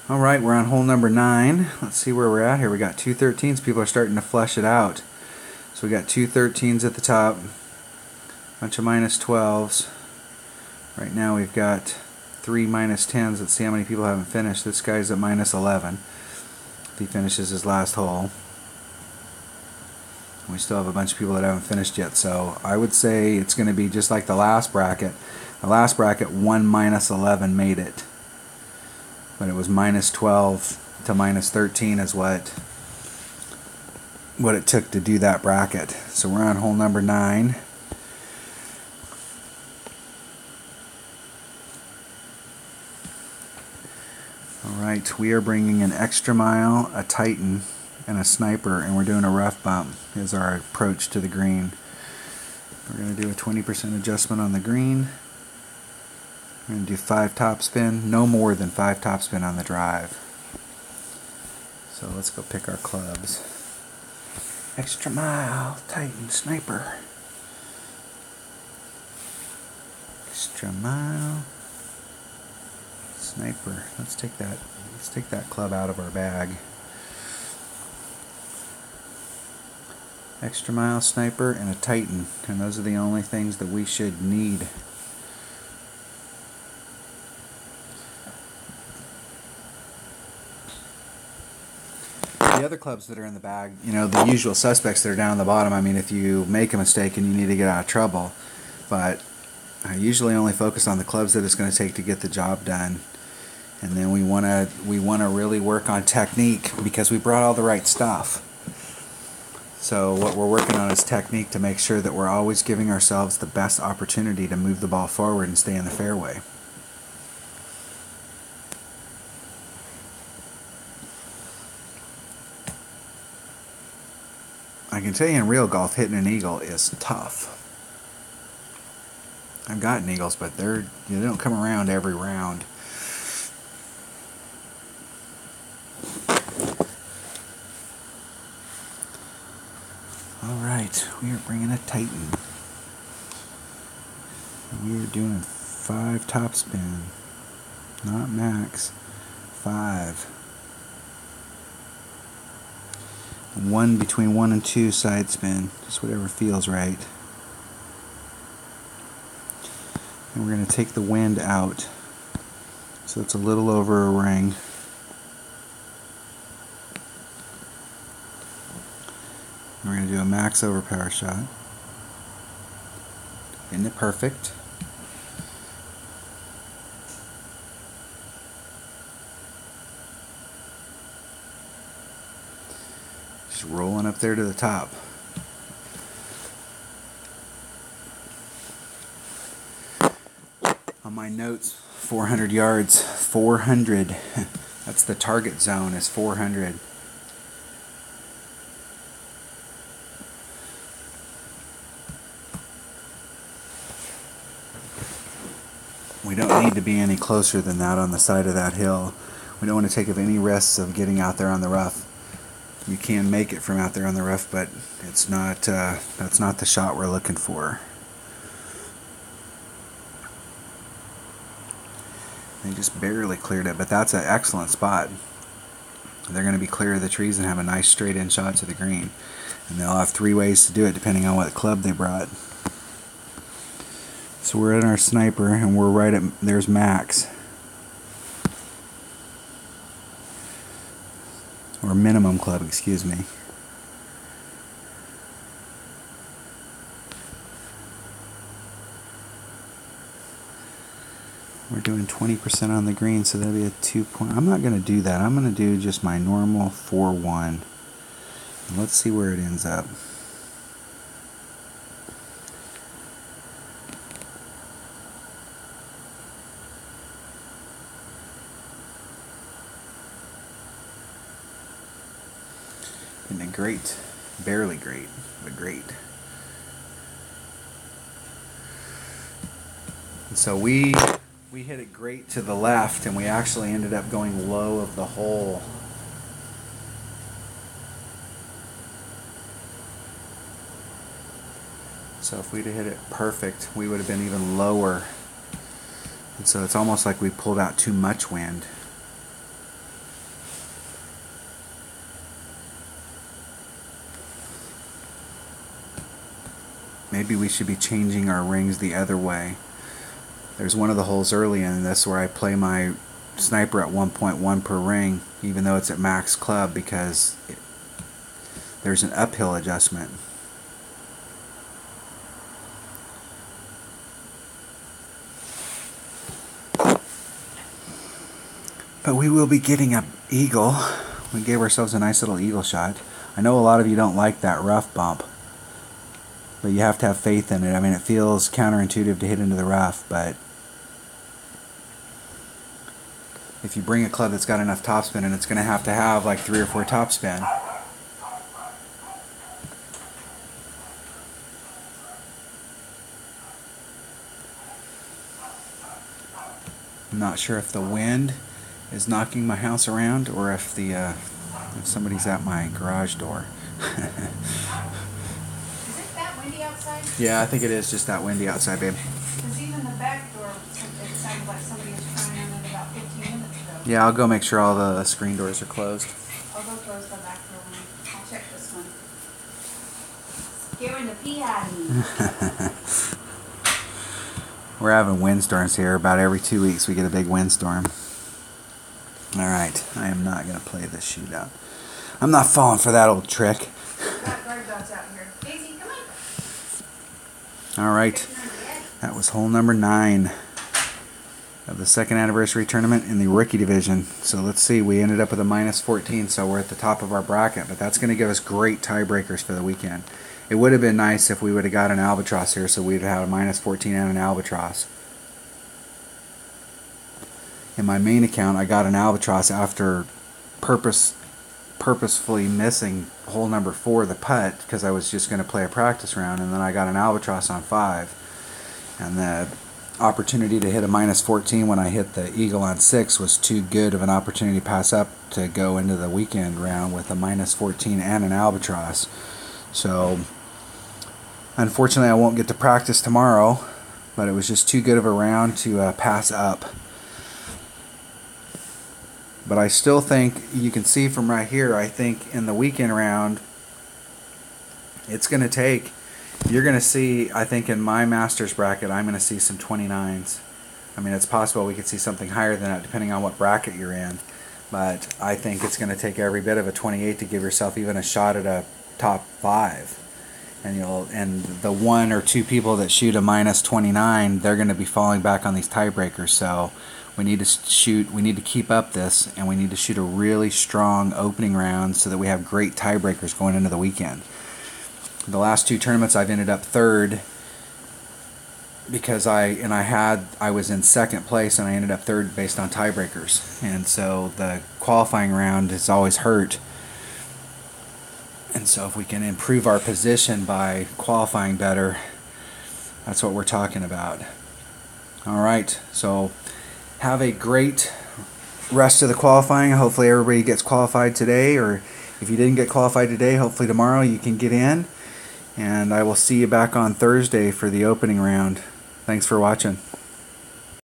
Alright, we're on hole number 9. Let's see where we're at here. We got two 13s. People are starting to flush it out. So we got two 13s at the top, a bunch of minus 12s. Right now we've got three minus 10s. Let's see how many people haven't finished. This guy's at minus 11 if he finishes his last hole. We still have a bunch of people that haven't finished yet, so I would say it's going to be just like the last bracket. The last bracket, 1 minus 11 made it. But it was minus 12 to minus 13 is what it took to do that bracket. So we're on hole number 9. Alright, we are bringing an extra mile, a Titan, and a sniper, and we're doing a rough bump as our approach to the green. We're going to do a 20% adjustment on the green. We're going to do 5 topspin, no more than 5 topspin on the drive. So let's go pick our clubs. Extra mile, Titan, sniper. Extra mile, sniper. Let's take that club out of our bag. Extra mile, sniper, and a Titan. And those are the only things that we should need. The other clubs that are in the bag, you know, the usual suspects that are down the bottom, I mean, if you make a mistake and you need to get out of trouble. But I usually only focus on the clubs that it's going to take to get the job done. And then we want to really work on technique because we brought all the right stuff. So what we're working on is technique to make sure that we're always giving ourselves the best opportunity to move the ball forward and stay in the fairway. I can tell you in real golf, hitting an eagle is tough. I've gotten eagles, but they don't come around every round. Alright, we are bringing a Titan. We are doing 5 topspin. Not max. 5. 1 between 1 and 2 side spin. Just whatever feels right. And we're going to take the wind out. So it's a little over a ring. We're going to do a max overpower shot. Isn't it perfect? Just rolling up there to the top. On my notes, 400 yards. 400. That's the target zone, is 400. We don't need to be any closer than that on the side of that hill. We don't want to take any risks of getting out there on the rough. You can make it from out there on the rough, but it's not. That's not the shot we're looking for. They just barely cleared it, but that's an excellent spot. They're going to be clear of the trees and have a nice straight-in shot to the green. And they'll have 3 ways to do it depending on what club they brought. So we're at our sniper, and we're right at, there's max. Or minimum club, excuse me. We're doing 20% on the green, so that'll be a 2-point. I'm not going to do that. I'm going to do just my normal 4-1. Let's see where it ends up. Isn't it great? Barely great, but great. And so we hit it great to the left, and we actually ended up going low of the hole. So if we'd have hit it perfect, we would have been even lower. And so it's almost like we pulled out too much wind. maybe we should be changing our rings the other way. There's one of the holes early in this where I play my sniper at 1.1 per ring, even though it's at max club, because there's an uphill adjustment. But we will be getting an eagle. We gave ourselves a nice little eagle shot. I know a lot of you don't like that rough bump, but you have to have faith in it. I mean, it feels counterintuitive to hit into the rough, but if you bring a club that's got enough topspin, and it's going to have like 3 or 4 topspin. I'm not sure if the wind is knocking my house around or if if somebody's at my garage door. Is it that windy outside? Yeah, I think it is just that windy outside, babe. Because even the back door, it sounded like somebody was trying on it about 15 minutes ago. Yeah, I'll go make sure all the screen doors are closed. I'll go close the back door one. I'll check this one. Scaring the pee out of me. We're having windstorms here. About every 2 weeks we get a big windstorm. Alright, I am not going to play this shootout. I'm not falling for that old trick. Got guard dogs out here. Daisy, come on. Alright, that was hole number 9 of the second anniversary tournament in the rookie division. So let's see, we ended up with a minus 14, so we're at the top of our bracket, but that's going to give us great tiebreakers for the weekend. It would have been nice if we would have got an albatross here, so we'd have had a minus 14 and an albatross. In my main account, I got an albatross after purposefully missing hole number 4, the putt, because I was just going to play a practice round, and then I got an albatross on 5. And the opportunity to hit a minus 14 when I hit the eagle on 6 was too good of an opportunity to pass up to go into the weekend round with a minus 14 and an albatross. So unfortunately I won't get to practice tomorrow, but it was just too good of a round to pass up. But I still think, you can see from right here, I think in the weekend round, it's going to take, you're going to see, I think in my Masters bracket, I'm going to see some 29s. I mean, it's possible we could see something higher than that depending on what bracket you're in. But I think it's going to take every bit of a 28 to give yourself even a shot at a top 5. And the 1 or 2 people that shoot a minus 29, they're going to be falling back on these tiebreakers. So we need to keep up this, and we need to shoot a really strong opening round so that we have great tiebreakers going into the weekend. The last 2 tournaments I've ended up 3rd because I was in 2nd place and I ended up 3rd based on tiebreakers. And so the qualifying round is always hurt. And so if we can improve our position by qualifying better, that's what we're talking about. All right, so have a great rest of the qualifying. Hopefully everybody gets qualified today, or if you didn't get qualified today, hopefully tomorrow you can get in. And I will see you back on Thursday for the opening round. Thanks for watching.